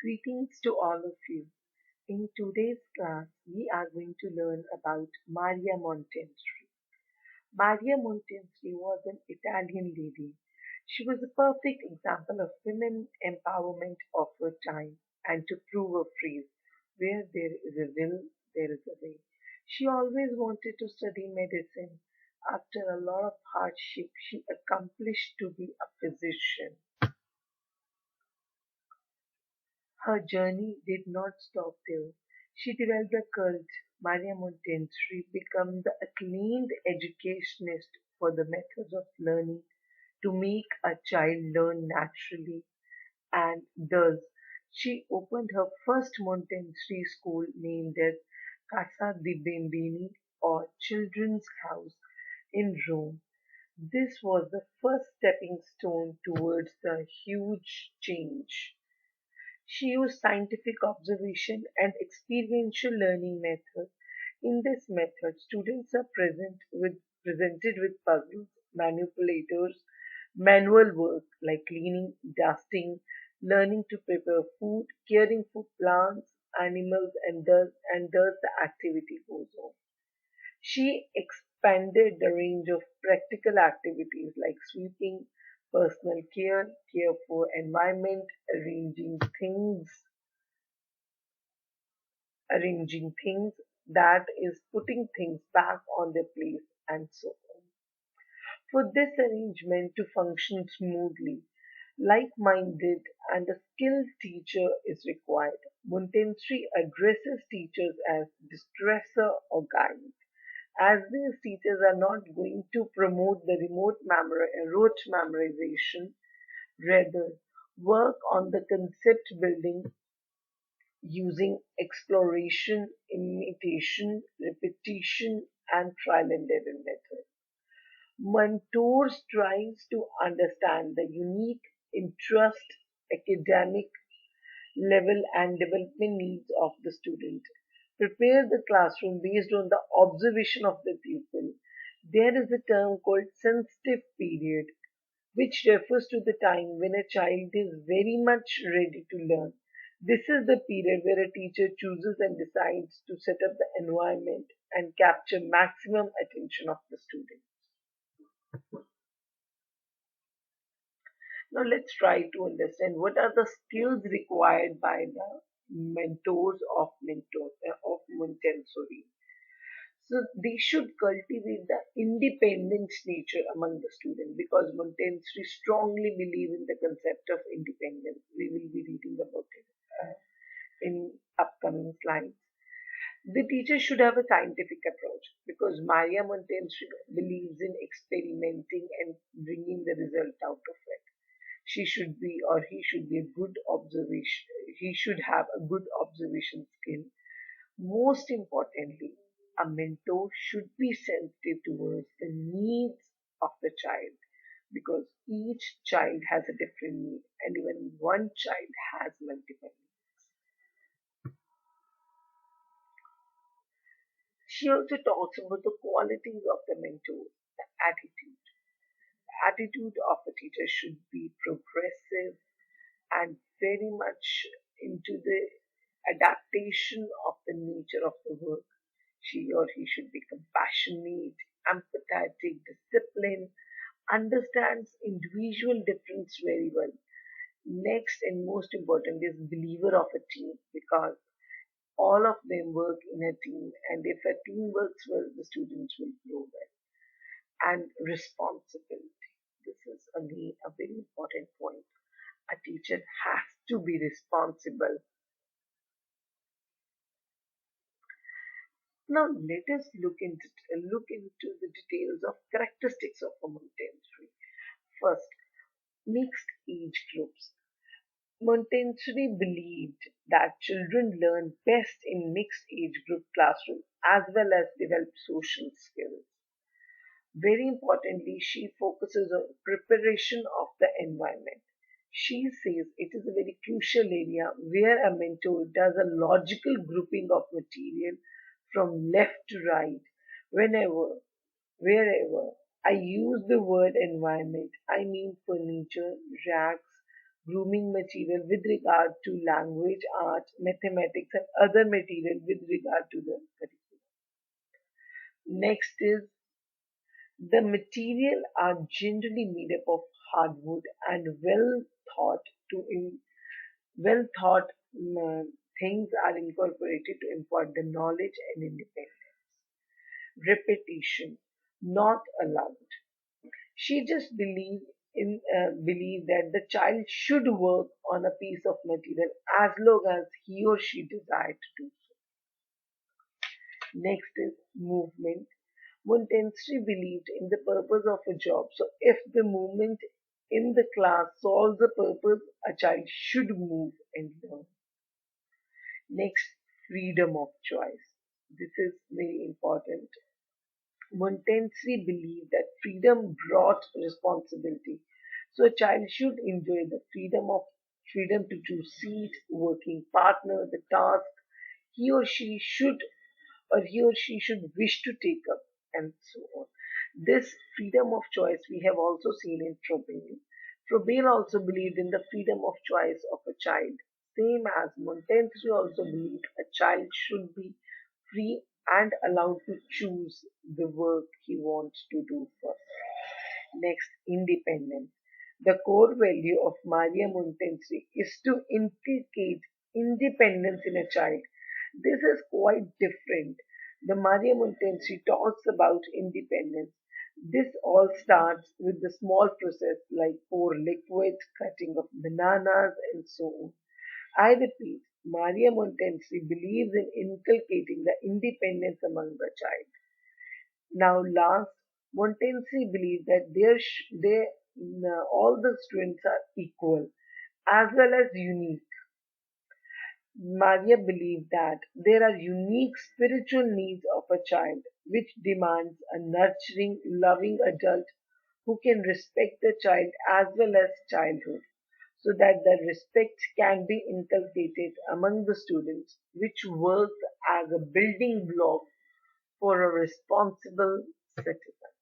Greetings to all of you. In today's class, we are going to learn about Maria Montessori. Maria Montessori was an Italian lady. She was a perfect example of women empowerment of her time, and to prove a phrase, where there is a will, there is a way. She always wanted to study medicine. After a lot of hardship, she accomplished to be a physician. Her journey did not stop there. She developed a cult. Maria Montessori became the acclaimed educationist for the methods of learning to make a child learn naturally, and thus she opened her first Montessori school named as Casa di Bambini, or Children's House, in Rome. This was the first stepping stone towards the huge change. She used scientific observation and experiential learning methods. In this method, students are presented with puzzles, manipulators, manual work like cleaning, dusting, learning to prepare food, caring for plants, animals, and thus the activity goes on. She expanded the range of practical activities like sweeping, personal care, care for environment, arranging things, that is putting things back on their place, and so on. For this arrangement to function smoothly, like-minded and a skilled teacher is required. Montessori addresses teachers as distressor or guide, as these teachers are not going to promote the rote memorization, rather work on the concept building using exploration, imitation, repetition, and trial and error methods. Mentor strives to understand the unique interest, academic level, and development needs of the student. Prepare the classroom based on the observation of the pupil. There is a term called sensitive period, which refers to the time when a child is very much ready to learn. This is the period where a teacher chooses and decides to set up the environment and capture maximum attention of the student. Now let's try to understand what are the skills required by the mentors of Montessori. So they should cultivate the independent nature among the students, because Montessori strongly believe in the concept of independence. We will be reading about it in upcoming slides. The teacher should have a scientific approach, because Maria Montessori believes in experimenting and bringing the result out of it. She should be, or he should be, a good observation. He should have a good observation skill. Most importantly, a mentor should be sensitive towards the needs of the child, because each child has a different need, and even one child has multiple needs. She also talks about the qualities of the mentor, the attitude. The attitude of a teacher should be progressive and very much into the adaptation of the nature of the work. She or he should be compassionate, empathetic, disciplined, understands individual difference very well. Next and most important is believer of a team, because all of them work in a team, and if a team works well, the students will grow well. And responsibility. This is again a very important point. A teacher has to be responsible. Now let us look into the details of characteristics of a Montessori. First, mixed age groups. Montessori believed that children learn best in mixed age group classrooms as well as develop social skills. Very importantly, she focuses on preparation of the environment. She says it is a very crucial area where a mentor does a logical grouping of material from left to right. Whenever, wherever I use the word environment, I mean furniture, racks, grooming material with regard to language, art, mathematics, and other material with regard to the curriculum. Next is the material are generally made up of hardwood and thought to in, well thought things are incorporated to impart the knowledge and independence. Repetition not allowed. She just believed that the child should work on a piece of material as long as he or she desired to do so. Next is movement. Montessori believed in the purpose of a job. So if the movement in the class solves the purpose, a child should move and learn. Next, freedom of choice. This is very important. Montessori believed that freedom brought responsibility. So a child should enjoy the freedom to choose seat, working partner, the task he or she should wish to take up, and so on. This freedom of choice we have also seen in Froben. Froben also believed in the freedom of choice of a child, same as Montessori also believed a child should be free and allowed to choose the work he wants to do first. Next, independence. The core value of Maria Montessori is to inculcate independence in a child. This is quite different. The Maria Montessori talks about independence. This all starts with the small process like pour liquid, cutting of bananas, and so on. I repeat, Maria Montessori believes in inculcating the independence among the child. Now, last, Montessori believed that all the students are equal as well as unique. Maria believed that there are unique spiritual needs of a child which demands a nurturing, loving adult who can respect the child as well as childhood so that the respect can be inculcated among the students, which works as a building block for a responsible citizen.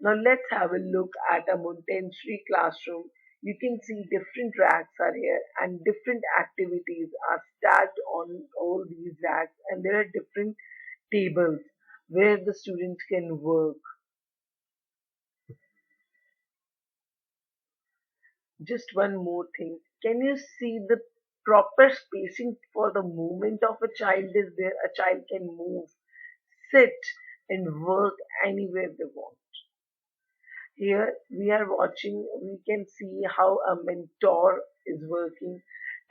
Now let's have a look at a Montessori classroom. You can see different racks are here and different activities are stacked on all these racks, and there are different tables where the students can work. Just one more thing. Can you see the proper spacing for the movement of a child is there? A child can move, sit, and work anywhere they want. Here we are watching, we can see how a mentor is working.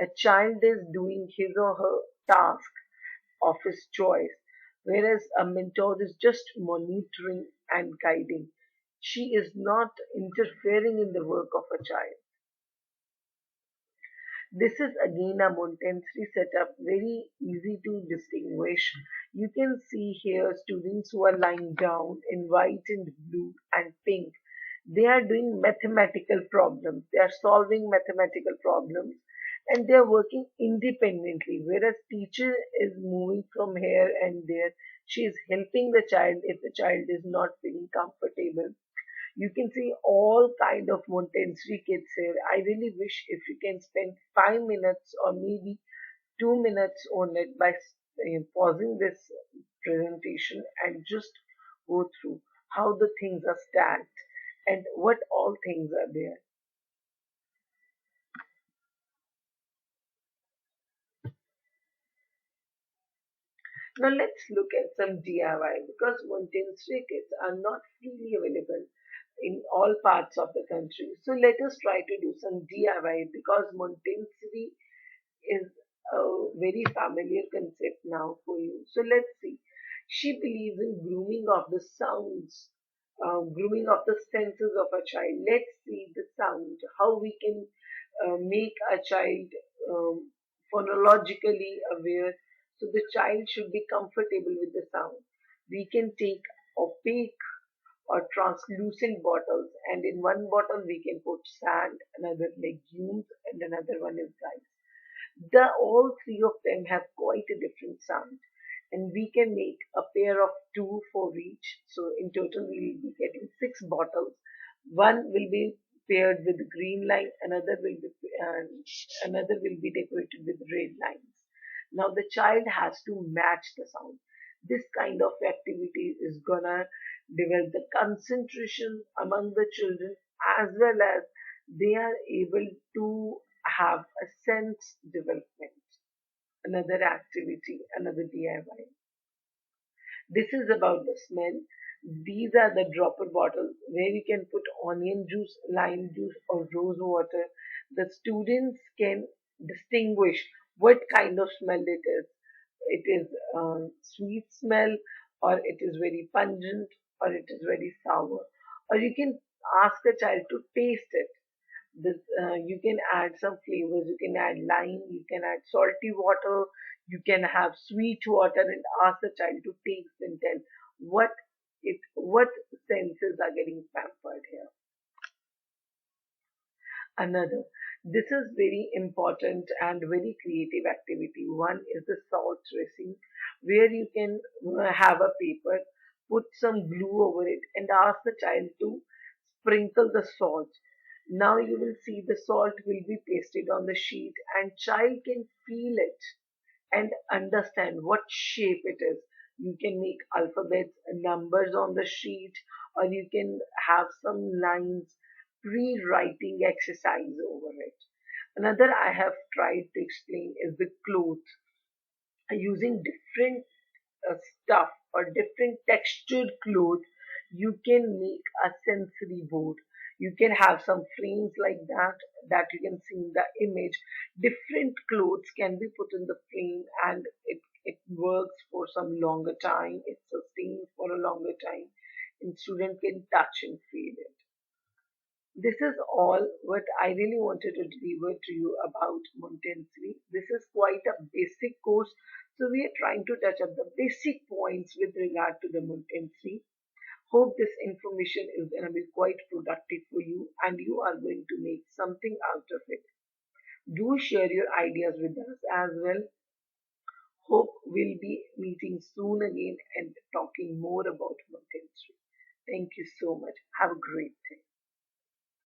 A child is doing his or her task of his choice, whereas a mentor is just monitoring and guiding. She is not interfering in the work of a child. This is again a Montessori setup, very easy to distinguish. You can see here students who are lying down in white and blue and pink. They are doing mathematical problems. They are solving mathematical problems and they are working independently. Whereas teacher is moving from here and there. She is helping the child if the child is not feeling comfortable. You can see all kind of Montessori kids here. I really wish if you can spend 5 minutes or maybe 2 minutes on it by pausing this presentation and just go through how the things are stacked and what all things are there. Now let's look at some DIY because Montessori kits are not freely available in all parts of the country. So let us try to do some DIY because Montessori is a very familiar concept now for you. So let's see. She believes in grooming of the sounds, grooming of the senses of a child. Let's see the sound, how we can make a child phonologically aware. So the child should be comfortable with the sound. We can take opaque or translucent bottles, and in one bottle we can put sand, another legumes, and another one is rice. The all three of them have quite a different sound, and we can make a pair of two for each. So in total, we will be getting six bottles. One will be paired with green line, another will be decorated with red lines. Now the child has to match the sound. This kind of activity is gonna develop the concentration among the children, as well as they are able to have a sense development. Another activity, another DIY. This is about the smell. These are the dropper bottles where you can put onion juice, lime juice, or rose water. The students can distinguish what kind of smell it is. It is sweet smell, or it is very pungent, or it is very sour. Or you can ask the child to taste it. You can add some flavors. You can add lime, you can add salty water, you can have sweet water, and ask the child to taste and tell what what senses are getting pampered here. Another, this is very important and very creative activity. One is the salt tracing, where you can have a paper, put some glue over it, and ask the child to sprinkle the salt. Now you will see the salt will be pasted on the sheet, and child can feel it and understand what shape it is. You can make alphabets and numbers on the sheet, or you can have some lines, pre-writing exercise over it. Another I have tried to explain is the clothes. Using different stuff or different textured clothes, you can make a sensory board. You can have some frames like that you can see in the image. Different clothes can be put in the frame, and it works for some longer time. It sustains for a longer time, and student can touch and feel it. This is all what I really wanted to deliver to you about Montessori. This is quite a basic course, so we are trying to touch up the basic points with regard to the Montessori. Hope this information is going to be quite productive for you and you are going to make something out of it. Do share your ideas with us as well. Hope we'll be meeting soon again and talking more about Montessori. Thank you so much. Have a great day.